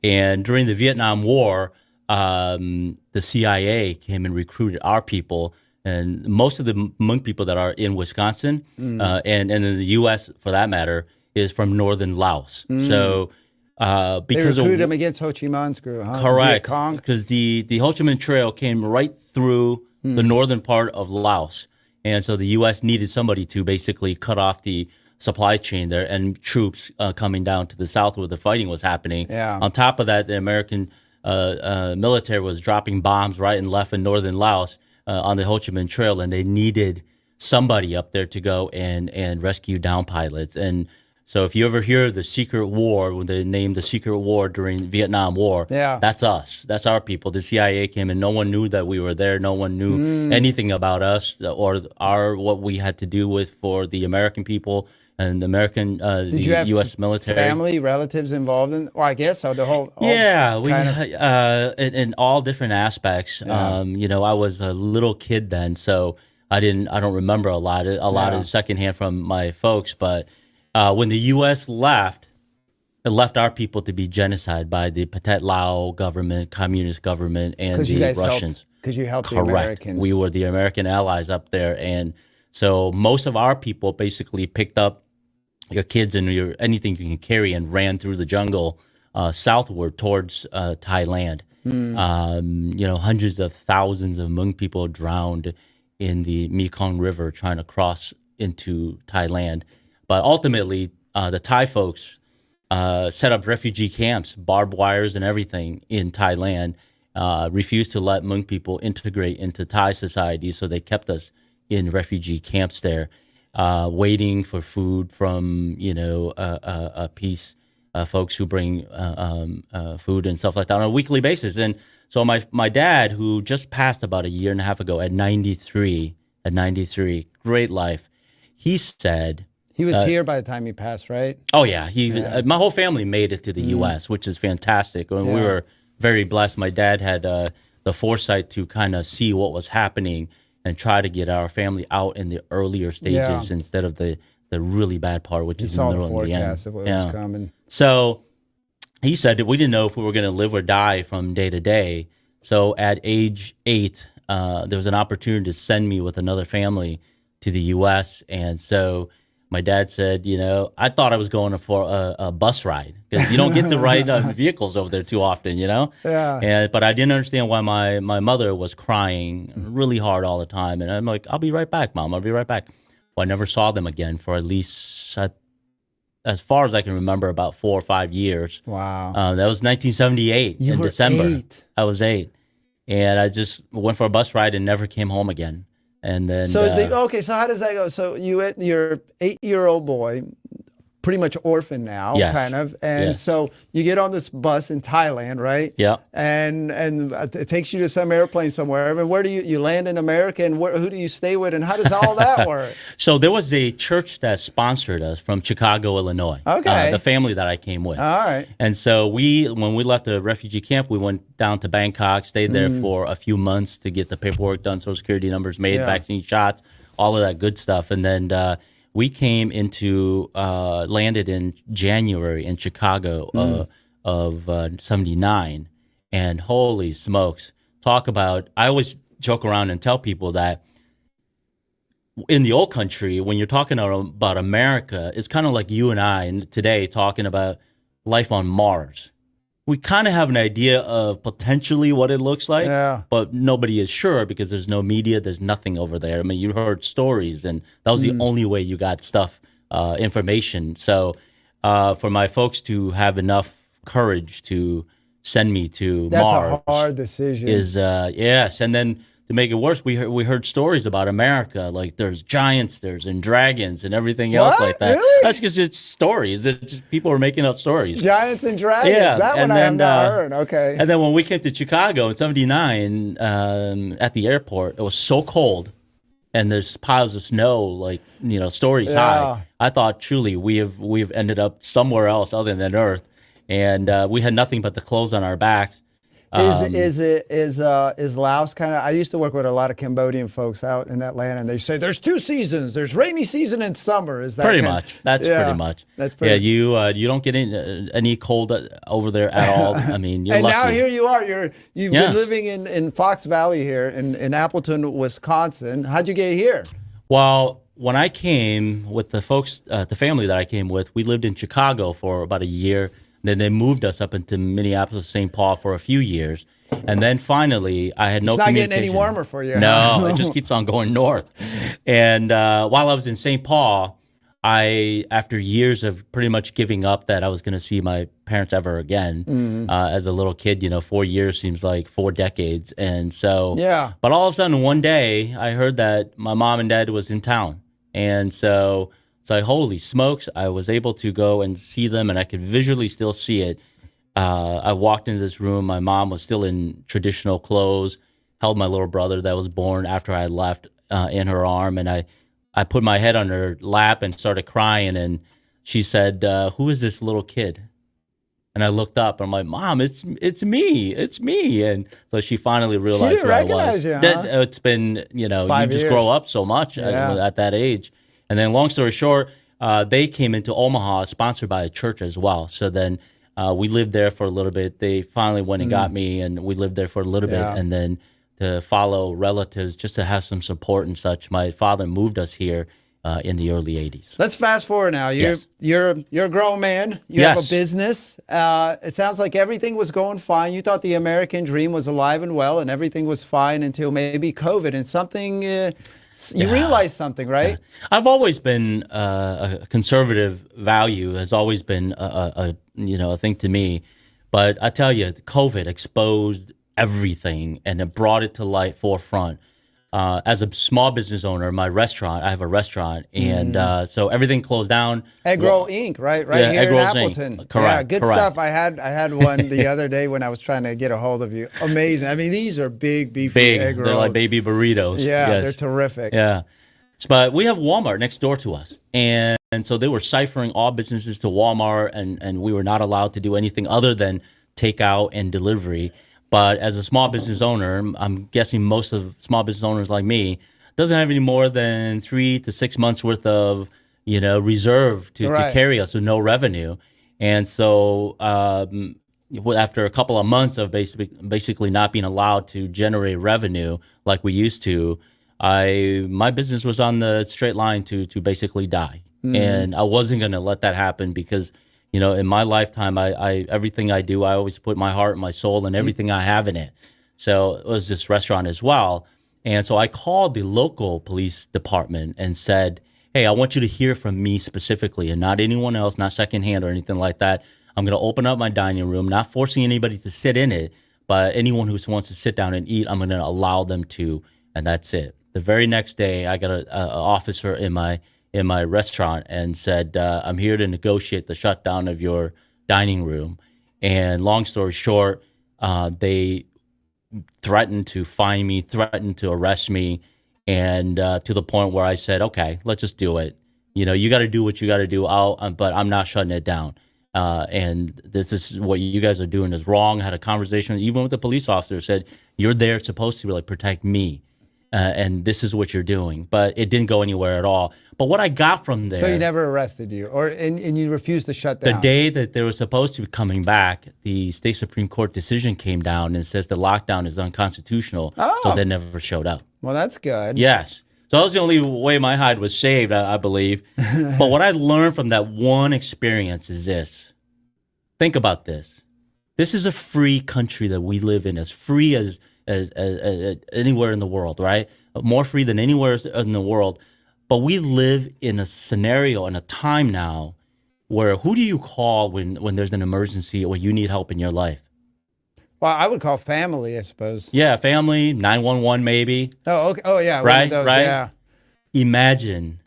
And during the Vietnam War, the CIA came and recruited our people. And most of the Hmong people that are in Wisconsin and in the U.S., for that matter, is from northern Laos. So because
they recruited them against Ho Chi Minh's crew, huh?
Correct. Because the Ho Chi Minh Trail came right through the northern part of Laos. And so the U.S. needed somebody to basically cut off the supply chain there, and troops coming down to the south where the fighting was happening. Yeah. On top of that, the American military was dropping bombs right and left in northern Laos on the Ho Chi Minh Trail, and they needed somebody up there to go and rescue down pilots. And so if you ever hear the secret war, when they named the secret war during Vietnam War, that's us. That's our people. The CIA came and no one knew that we were there. No one knew anything about us or what we had to do with for the American people and the American, the U.S. military.
Family, relatives involved in? Well, I guess so. The whole
in all different aspects. Yeah. I was a little kid then, so I don't remember a lot of secondhand from my folks, but. When the U.S. left, it left our people to be genocide by the Pathet Lao government, communist government, and the Russians.
Because you helped
Correct.
The Americans.
We were the American allies up there. And so most of our people basically picked up your kids and anything you can carry and ran through the jungle southward towards Thailand. Hundreds of thousands of Hmong people drowned in the Mekong River trying to cross into Thailand. But ultimately, the Thai folks set up refugee camps, barbed wires and everything in Thailand, refused to let Hmong people integrate into Thai society, so they kept us in refugee camps there, waiting for food from, peace folks who bring food and stuff like that on a weekly basis. And so my dad, who just passed about a year and a half ago at 93, great life, he said...
He was here by the time he passed, right?
Oh, yeah. My whole family made it to the U.S., which is fantastic. We were very blessed. My dad had the foresight to kind of see what was happening and try to get our family out in the earlier stages instead of the really bad part, which is in the middle and the end.
Of what was coming.
So he said that we didn't know if we were going to live or die from day to day. So at age 8, there was an opportunity to send me with another family to the U.S., and so... my dad said, I thought I was going for a bus ride because you don't get to ride vehicles over there too often,
Yeah.
But I didn't understand why my mother was crying really hard all the time. And I'm like, I'll be right back, Mom. I'll be right back. Well, I never saw them again for at least, as far as I can remember, about 4 or 5 years.
Wow.
That was 1978 in December.
8.
I was 8. And I just went for a bus ride and never came home again. And then
So so how does that go? So your 8-year-old boy, pretty much orphan now,
Yes.
kind of, and
Yes.
so you get on this bus in Thailand, right?
Yeah.
And it takes you to some airplane somewhere. And where do you land in America? And who do you stay with? And how does all that work?
So there was a church that sponsored us from Chicago, Illinois.
Okay.
The family that I came with.
All right.
And so when we left the refugee camp, we went down to Bangkok, stayed there for a few months to get the paperwork done, Social Security numbers made,
Yeah.
vaccine shots, all of that good stuff. And then we came landed in January in Chicago of 79. And holy smokes, I always joke around and tell people that in the old country, when you're talking about America, it's kind of like you and I and today talking about life on Mars. We kind of have an idea of potentially what it looks like,
Yeah.
but nobody is sure because there's no media, there's nothing over there. I mean, you heard stories, and that was the only way you got stuff, information. So for my folks to have enough courage to send me to Mars
That's a hard decision.
is yes. And then to make it worse, we heard stories about America, like there's giants, and dragons and everything else
What?
like that.
Really?
That's because it's stories. It's just, people are making up stories.
Giants and dragons.
Yeah,
That one
and
I have
then,
not heard. Okay.
And then when we came to Chicago in '79 at the airport, it was so cold, and there's piles of snow, like stories high. I thought truly we've ended up somewhere else other than Earth, and we had nothing but the clothes on our backs.
Is Laos kind of? I used to work with a lot of Cambodian folks out in that land, and they say there's 2 seasons. There's rainy season and summer. Is that
Pretty much? That's pretty much.
That's pretty.
Yeah, you don't get any cold over there at all. I mean, you're
And
lucky.
now here you are. You've
Yeah.
been living in Fox Valley here in Appleton, Wisconsin. How'd you get here?
Well, when I came with the folks, the family that I came with, we lived in Chicago for about a year. Then they moved us up into Minneapolis, St. Paul for a few years. And then finally, I had no
It's not getting
communication.
any warmer for you.
No, it just keeps on going north. And while I was in St. Paul, after years of pretty much giving up that I was going to see my parents ever again, as a little kid, 4 years seems like 4 decades. And so,
Yeah.
But all of a sudden, one day, I heard that my mom and dad was in town. And so it's like, holy smokes, I was able to go and see them, and I could visually still see it. I walked into this room. My mom was still in traditional clothes, held my little brother that was born after I left in her arm, and I put my head on her lap and started crying, and she said, who is this little kid? And I looked up, and I'm like, Mom, it's me. And so she finally realized
didn't
who I
recognize
was.
you, huh?
It's been, you
5
just
years.
grow up so much at that age. And then long story short, they came into Omaha sponsored by a church as well. So then we lived there for a little bit. They finally went and got me, and we lived there for a little bit. And then to follow relatives, just to have some support and such, my father moved us here in the early 80s.
Let's fast forward now.
Yes.
You're a grown man. You have a
Yes.
business. It sounds like everything was going fine. You thought the American dream was alive and well, and everything was fine until maybe COVID and something. You realized something, right?
I've always been a conservative value has always been a thing to me, but I tell you, COVID exposed everything and it brought it to light forefront. As a small business owner, I have a restaurant, and so everything closed down.
Egg Roll Inc. Right
Yeah,
here
Egg
in
Rolls Inc.
Appleton.
Correct,
Yeah, good
correct.
stuff. I had one the other day when I was trying to get a hold of you. Amazing. I mean, these are big, beefy egg rolls.
They're like baby burritos.
Yeah,
Yes.
they're terrific.
Yeah. But we have Walmart next door to us. And so they were ciphering all businesses to Walmart, and we were not allowed to do anything other than takeout and delivery. But as a small business owner, I'm guessing most of small business owners like me doesn't have any more than 3 to 6 months worth of, reserve to carry us with no revenue. And so after a couple of months of basically not being allowed to generate revenue like we used to, my business was on the straight line to basically die. And I wasn't going to let that happen because, in my lifetime, I everything I do, I always put my heart and my soul and everything I have in it. So it was this restaurant as well. And so I called the local police department and said, hey, I want you to hear from me specifically and not anyone else, not secondhand or anything like that. I'm going to open up my dining room, not forcing anybody to sit in it, but anyone who wants to sit down and eat, I'm going to allow them to, and that's it. The very next day, I got an officer in my restaurant and said, I'm here to negotiate the shutdown of your dining room. And long story short, they threatened to fine me, threatened to arrest me, and to the point where I said, okay, let's just do it. You got to do what you got to do, but I'm not shutting it down. And this is what you guys are doing is wrong. I had a conversation even with the police officer, said, you're there supposed to really protect me. And this is what you're doing. But it didn't go anywhere at all. But what I got from there...
So he never arrested you, and you refused to shut down?
The day that they were supposed to be coming back, the state Supreme Court decision came down and says the lockdown is unconstitutional. So they never showed up.
Well, that's good.
Yes. So that was the only way my hide was saved, I believe. But what I learned from that one experience is this. Think about this. This is a free country that we live in, as free as anywhere in the world, right? More free than anywhere in the world. But we live in a scenario and a time now where who do you call when there's an emergency or you need help in your life?
Well, I would call family, I suppose.
Yeah, family, 911 maybe.
Oh, okay. Oh, yeah.
Right,
those,
right.
Yeah.
Imagine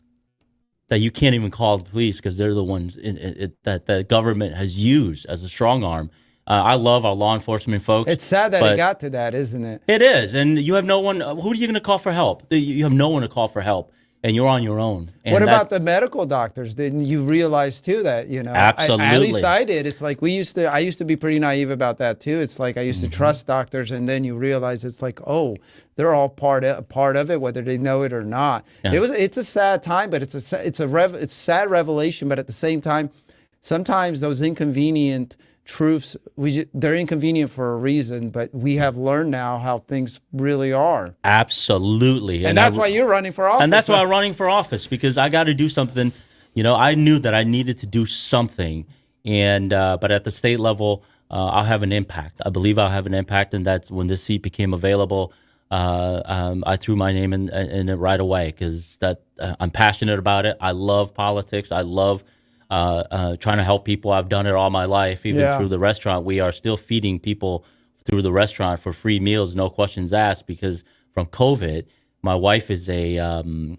that you can't even call the police because they're the ones that the government has used as a strong arm. I love our law enforcement folks.
It's sad that it got to that, isn't it?
It is. And you have no one. Who are you going to call for help? You have no one to call for help, and you're on your own. And
what about the medical doctors? Didn't you realize, too, that,
Absolutely.
At least I did. It's like I used to be pretty naive about that, too. It's like I used to trust doctors, and then you realize it's like, oh, they're all part of it, whether they know it or not. Yeah. It's a sad time, but it's a sad revelation. But at the same time, sometimes those inconvenient truths, they're inconvenient for a reason, but we have learned now how things really are.
Absolutely.
And that's why you're running for office.
And that's why I'm running for office, because I got to do something. I knew that I needed to do something. And but at the state level, I'll have an impact. I believe I'll have an impact. And that's when this seat became available. I threw my name in it right away because I'm passionate about it. I love politics. I love trying to help people. I've done it all my life, even through the restaurant. We are still feeding people through the restaurant for free meals, no questions asked, because from COVID, my wife is a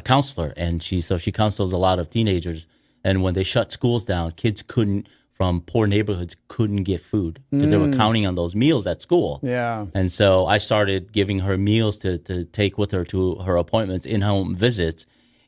counselor, and she counsels a lot of teenagers. And when they shut schools down, kids from poor neighborhoods couldn't get food because they were counting on those meals at school. Yeah. And so I started giving her meals to take with her to her appointments, in-home visits.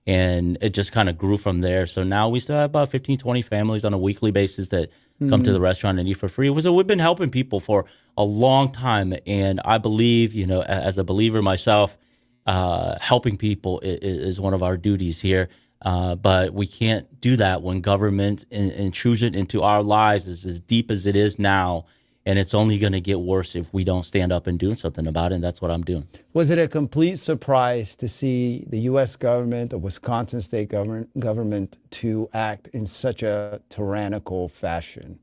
And it just kind of grew from there. So now we still have about 15, 20 families on a weekly basis that come to the restaurant and eat for free. So we've been helping people for a long time. And I believe, as a believer myself, helping people is one of our duties here. But we can't do that when government intrusion into our lives is as deep as it is now. And it's only going to get worse if we don't stand up and do something about it. And that's what I'm doing.
Was it a complete surprise to see the U.S. government, the Wisconsin state government, to act in such a tyrannical fashion?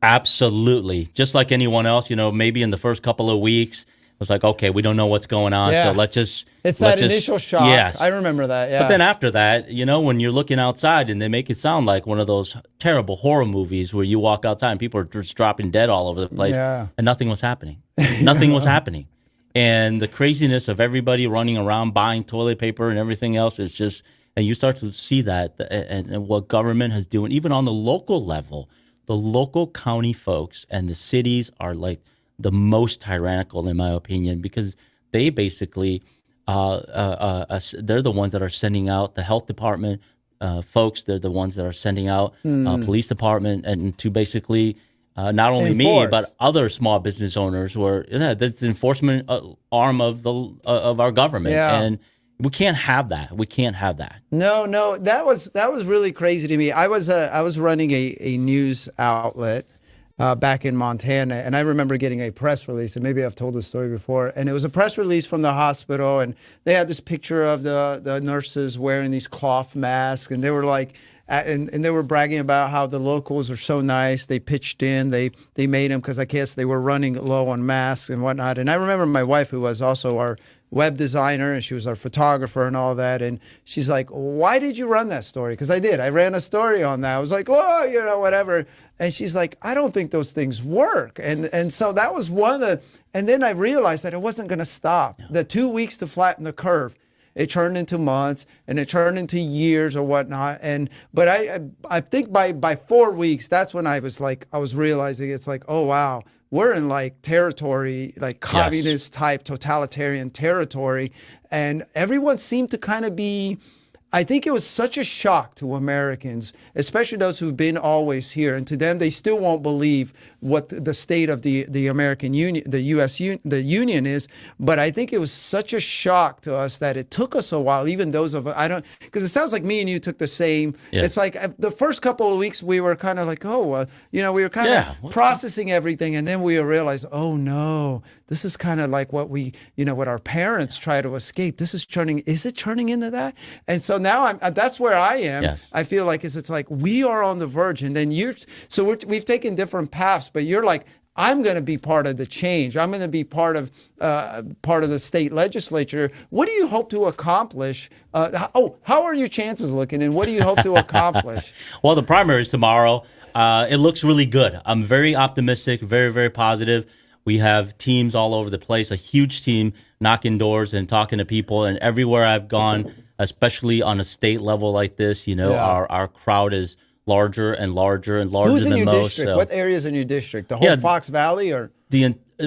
Absolutely. Just like anyone else, maybe in the first couple of weeks, it was like, okay, we don't know what's going on. So let's just...
It's that initial shock.
Yes.
I remember that, yeah.
But then after that, when you're looking outside and they make it sound like one of those terrible horror movies where you walk outside and people are just dropping dead all over the place, and nothing was happening. Nothing was happening. And the craziness of everybody running around buying toilet paper and everything else is just... And you start to see that and what government has doing, even on the local level, the local county folks and the cities are like the most tyrannical, in my opinion, because they basically... they're the ones that are sending out the health department folks. They're the ones that are sending out police department and to basically not only me but other small business owners. Where that's the enforcement arm of our government, and we can't have that. We can't have that.
No, that was really crazy to me. I was running a news outlet. back in Montana. And I remember getting a press release, and maybe I've told this story before, and it was a press release from the hospital, and they had this picture of the nurses wearing these cloth masks, and they were like, and they were bragging about how the locals are so nice. They pitched in, they made them, because I guess they were running low on masks and whatnot. And I remember my wife, who was also our web designer, and she was our photographer and all that. And she's like, why did you run that story? Because I did. I ran a story on that. I was like, oh, you know, whatever. And she's like, I don't think those things work. And so that was one of the, and then I realized that it wasn't going to stop. The 2 weeks to flatten the curve, it turned into months, and it turned into years or whatnot. But I think by 4 weeks, that's when I was realizing it's like, oh, wow, we're in like territory, like communist type totalitarian territory. And everyone seemed to kind of be, I think it was such a shock to Americans, especially those who've been always here. And to them, they still won't believe what the state of the American Union, the U.S. the Union is. But I think it was such a shock to us that it took us a while, even those of because it sounds like me and you took the same. Yes. It's like the first couple of weeks we were kind of like, we were kind of processing everything. And then we realized, oh, no, this is kind of like what what our parents try to escape. Is it turning into that? And so now that's where I am. Yes. I feel like it's like we are on the verge, and then we've taken different paths, but you're like, I'm going to be part of the change. I'm going to be part of the state legislature. What do you hope to accomplish? How are your chances looking, and what do you hope to accomplish?
Well, the primary is tomorrow. It looks really good. I'm very optimistic, very, very positive. We have teams all over the place, a huge team knocking doors and talking to people, and everywhere I've gone, especially on a state level like this, our crowd is larger and larger and larger
Who's
than
in your
most.
district?
So.
What areas in your district? The whole Fox Valley, or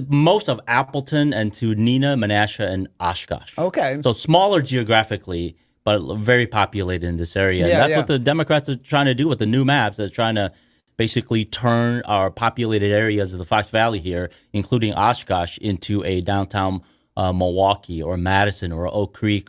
most of Appleton and to Neenah, Menasha, and Oshkosh.
Okay.
So smaller geographically, but very populated in this area. And that's what the Democrats are trying to do with the new maps. They're trying to basically turn our populated areas of the Fox Valley here, including Oshkosh, into a downtown Milwaukee or Madison or Oak Creek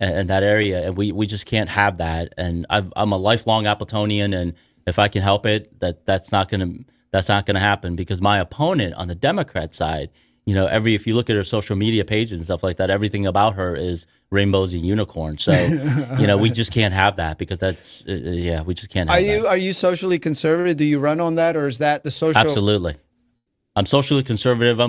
and that area, and we just can't have that. And I'm a lifelong Appletonian, and if I can help it, that's not gonna happen, because my opponent on the Democrat side, if you look at her social media pages and stuff like that, everything about her is rainbows and unicorns. So we just can't have that, because we just can't have that.
Are you socially conservative? Do you run on that, or is that the social?
Absolutely, I'm socially conservative.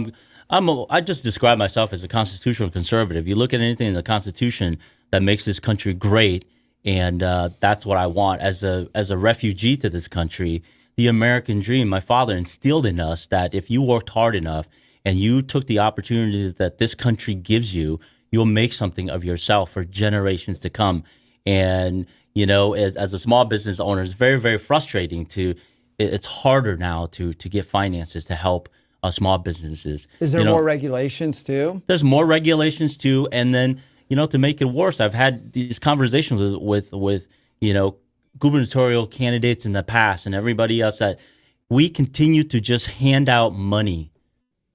I just describe myself as a constitutional conservative. You look at anything in the Constitution that makes this country great, and that's what I want. As a refugee to this country, the American dream, my father instilled in us that if you worked hard enough and you took the opportunity that this country gives you, you'll make something of yourself for generations to come. And, as a small business owner, it's very, very frustrating it's harder now to get finances to help small businesses.
Is there more regulations too?
There's more regulations too. And then, to make it worse, I've had these conversations with gubernatorial candidates in the past and everybody else, that we continue to just hand out money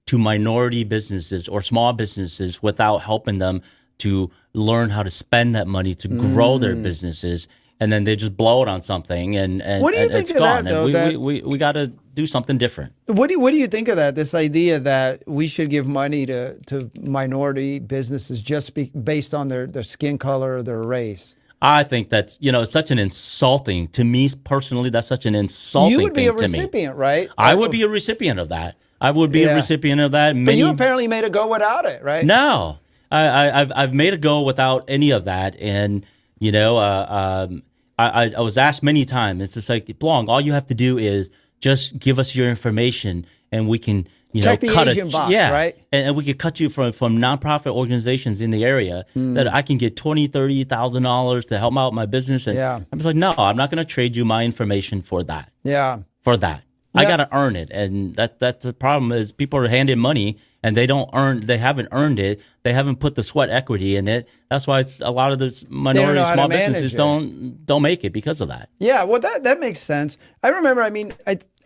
to minority businesses or small businesses without helping them to learn how to spend that money to grow their businesses. And then they just blow it on something, and
what do you think of
gone.
That, though?
We got to do something different.
What do you think of that? This idea that we should give money to minority businesses just based on their skin color or their race?
I think that's it's such an insulting to me personally. That's such an insulting thing to me.
You would be a recipient, right?
I would be a recipient of that. I would be a recipient of that.
But you apparently made a go without it, right?
No, I've made a go without any of that, and. I was asked many times. It's just like, Blong, all you have to do is just give us your information, and we can,
check the
cut
Asian box, right?
And we could cut you from nonprofit organizations in the area that I can get $20,000-$30,000 to help out my business. And I'm just like, no, I'm not going to trade you my information for that.
Yeah.
For that. I got to earn it. And that's the problem, is people are handing money and they haven't earned it. They haven't put the sweat equity in it. That's why a lot of the minority small businesses don't make it because of that.
Yeah, well, that makes sense. I remember, I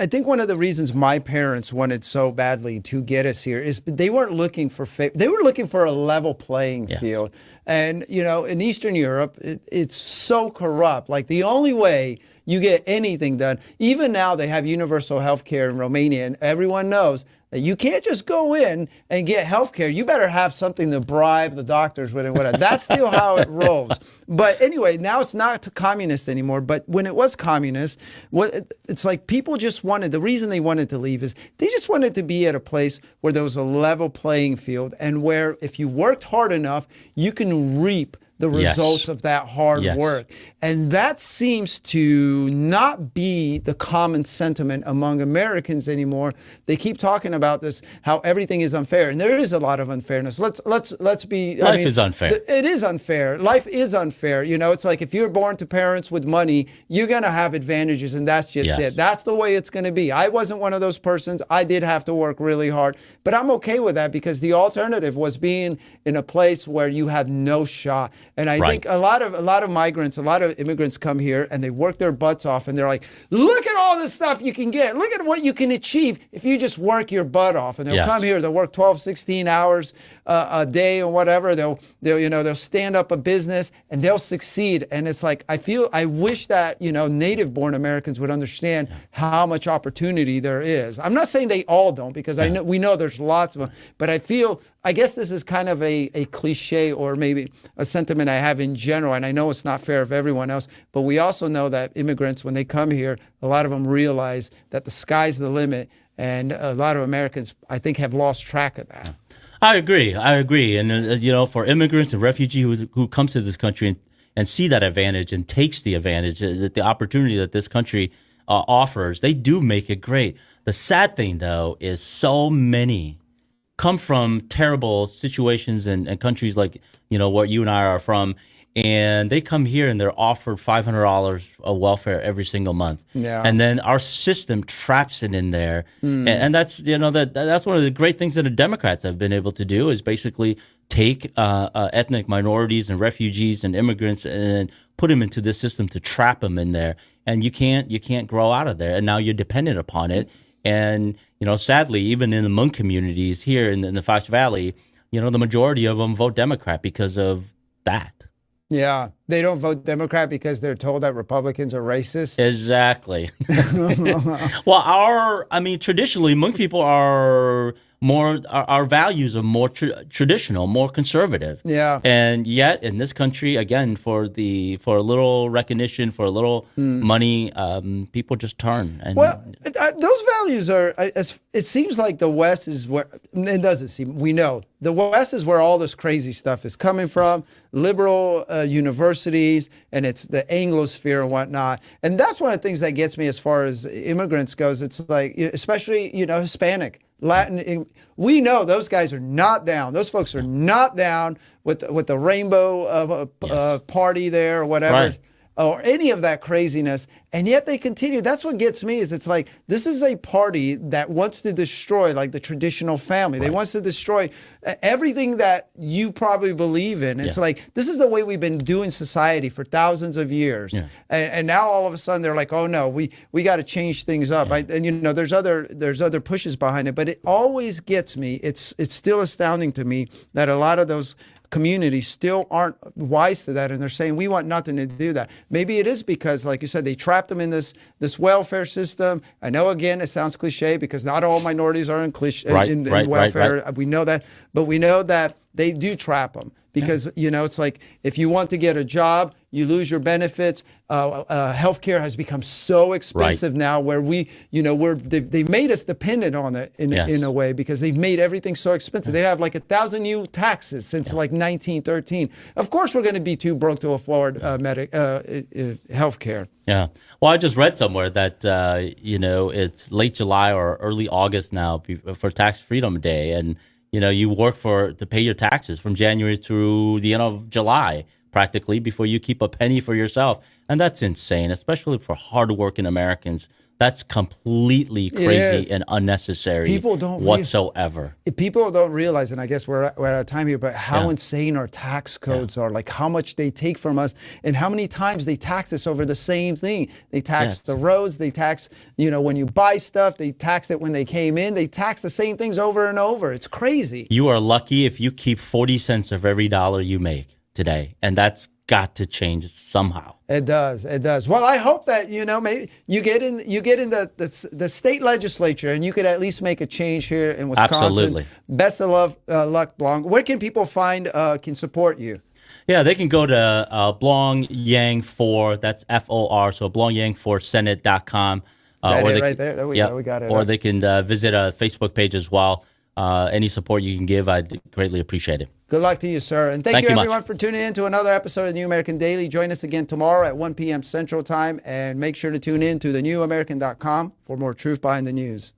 think one of the reasons my parents wanted so badly to get us here is they weren't looking for they were looking for a level playing field. And, in Eastern Europe, it's so corrupt. Like, the only way you get anything done. Even now they have universal health care in Romania, and everyone knows that you can't just go in and get health care. You better have something to bribe the doctors with and whatever. That's still how it rolls. But anyway, now it's not communist anymore. But when it was communist, it's like people just wanted, the reason they wanted to leave is they just wanted to be at a place where there was a level playing field and where if you worked hard enough, you can reap the results of that hard work. And that seems to not be the common sentiment among Americans anymore. They keep talking about this, how everything is unfair. And there is a lot of unfairness. Let's be...
Life is unfair.
It is unfair. Life is unfair. You know, it's like if you're born to parents with money, you're going to have advantages, and that's just it. That's the way it's going to be. I wasn't one of those persons. I did have to work really hard. But I'm okay with that because the alternative was being in a place where you have no shot. And I think a lot of migrants, a lot of immigrants come here and they work their butts off and they're like, look at all this stuff you can get. Look at what you can achieve if you just work your butt off. And they'll come here, they'll work 12, 16 hours a day or whatever. They'll stand up a business and they'll succeed. And it's like, I wish that, native born Americans would understand how much opportunity there is. I'm not saying they all don't because we know there's lots of them, but I guess this is kind of a cliche or maybe a sentiment I have in general, and I know it's not fair of everyone else, but we also know that immigrants, when they come here, a lot of them realize that the sky's the limit, and a lot of Americans, I think, have lost track of that.
I agree. And, for immigrants and refugees who comes to this country and see that advantage and takes the advantage, the opportunity that this country offers, they do make it great. The sad thing, though, is so many come from terrible situations and countries like, where you and I are from, and they come here and they're offered $500 of welfare every single month. Yeah. And then our system traps it in there. And that's, that's one of the great things that the Democrats have been able to do is basically take ethnic minorities and refugees and immigrants and put them into this system to trap them in there. And you can't grow out of there. And now you're dependent upon it. And, sadly, even in the Hmong communities here in the Fox Valley, the majority of them vote Democrat because of that.
Yeah, they don't vote Democrat because they're told that Republicans are racist.
Exactly. Well, traditionally, Hmong people are our values are more traditional, more conservative. Yeah. And yet, in this country, again, for a little recognition, for a little money, people just turn. And,
those values are. It seems like the West is where it doesn't seem. We know the West is where all this crazy stuff is coming from. Liberal universities, and it's the Anglosphere and whatnot. And that's one of the things that gets me as far as immigrants goes. It's like, especially Hispanic. Latin, we know those guys are not down. Those folks are not down with the rainbow party there or whatever, or any of that craziness. And yet they continue. That's what gets me is it's like, this is a party that wants to destroy like the traditional family. They wants to destroy everything that you probably believe in. It's like, this is the way we've been doing society for thousands of years. Yeah. And now all of a sudden they're like, oh no, we got to change things up. Yeah. There's other pushes behind it, but it always gets me. It's still astounding to me that a lot of those communities still aren't wise to that, and they're saying we want nothing to do that. Maybe it is because, like you said, they trapped them in this welfare system. I know, again, it sounds cliche because not all minorities are in welfare. We know that, but we know that they do trap them because it's like if you want to get a job, you lose your benefits. Healthcare has become so expensive now, where they've made us dependent on it in a way because they've made everything so expensive. They have like 1,000 new taxes since like 1913. Of course, we're going to be too broke to afford healthcare.
Yeah. Well, I just read somewhere that it's late July or early August now for Tax Freedom Day, and you work to pay your taxes from January through the end of July, practically, before you keep a penny for yourself. And that's insane, especially for hardworking Americans. That's completely crazy and unnecessary. People don't whatsoever.
People don't realize, and I guess we're out of time here, but how insane our tax codes are, like how much they take from us and how many times they tax us over the same thing. They tax the roads, they tax, when you buy stuff, they tax it when they came in, they tax the same things over and over. It's crazy.
You are lucky if you keep 40 cents of every dollar you make today, and that's got to change somehow.
It does. It does. Well, I hope that, maybe you get in the state legislature and you could at least make a change here in Wisconsin.
Absolutely.
Best of luck, Blong. Where can people can support you?
Yeah, they can go to Blong Yang 4, that's FOR, so blongyang4senate.com.
Right there. There we go. We got it.
Or they can visit a Facebook page as well. Any support you can give, I'd greatly appreciate it.
Good luck to you, sir. And thank you everyone
much.
for tuning in to another episode of New American Daily. Join us again tomorrow at 1 p.m. Central Time. And make sure to tune in to thenewamerican.com for more truth behind the news.